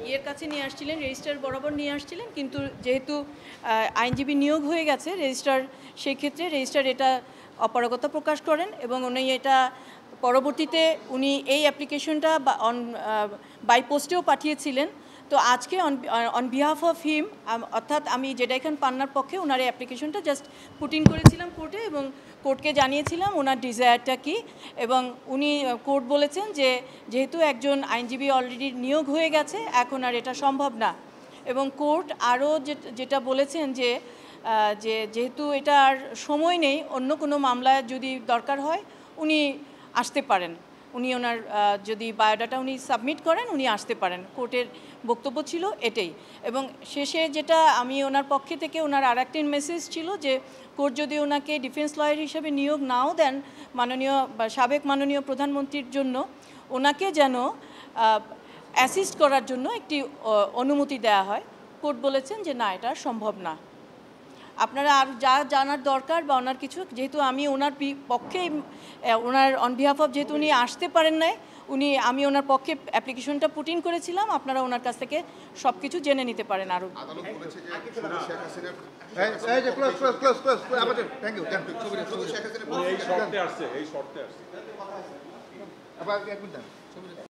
ইয়ের কাছে নিয়ে আসছিলেন, রেজিস্ট্রার বরাবর নিয়ে আসছিলেন, কিন্তু যেহেতু আইনজীবী নিয়োগ হয়ে গেছে রেজিস্ট্রার, সেই ক্ষেত্রে রেজিস্ট্রার এটা অপারগতা প্রকাশ করেন এবং উনি এটা পরবর্তীতে উনি এই অ্যাপ্লিকেশনটা বাই পোস্টেও পাঠিয়েছিলেন। তো আজকে অন বিহাফ অফ হিম, অর্থাৎ আমি জেডাই খান পান্নার পক্ষে ওনার এই অ্যাপ্লিকেশনটা জাস্ট পুট ইন করেছিলাম কোর্টে এবং কোর্টকে জানিয়েছিলাম ওনার ডিজায়ারটা কী। এবং উনি কোর্ট বলেছেন যে যেহেতু একজন আইনজীবী অলরেডি নিয়োগ হয়ে গেছে এখন আর এটা সম্ভব না। এবং কোর্ট আরও যেটা বলেছেন যে যেহেতু এটা আর সময় নেই, অন্য কোনো মামলায় যদি দরকার হয় উনি আসতে পারেন, উনি ওনার যদি বায়োডাটা উনি সাবমিট করেন উনি আসতে পারেন। কোর্টের বক্তব্য ছিল এটাই। এবং শেষে যেটা আমি ওনার পক্ষে থেকে ওনার আর একটি মেসেজ ছিল যে কোর্ট যদি ওনাকে ডিফেন্স লয়ার হিসেবে নিয়োগ নাও দেন সাবেক মাননীয় প্রধানমন্ত্রীর জন্য, ওনাকে যেন অ্যাসিস্ট করার জন্য একটি অনুমতি দেওয়া হয়। কোর্ট বলেছেন যে না, এটা সম্ভব না। আপনারা আর যা জানার দরকার বা ওনার কিছু, যেহেতু আমি ওনার পক্ষে ওনার অন বিহাফ অফ, যেহেতু উনি আসতে পারেন নাই, আমি ওনার পক্ষে অ্যাপ্লিকেশনটা পুট ইন করেছিলাম, আপনারা ওনার কাছ থেকে সব কিছু জেনে নিতে পারেন আরও।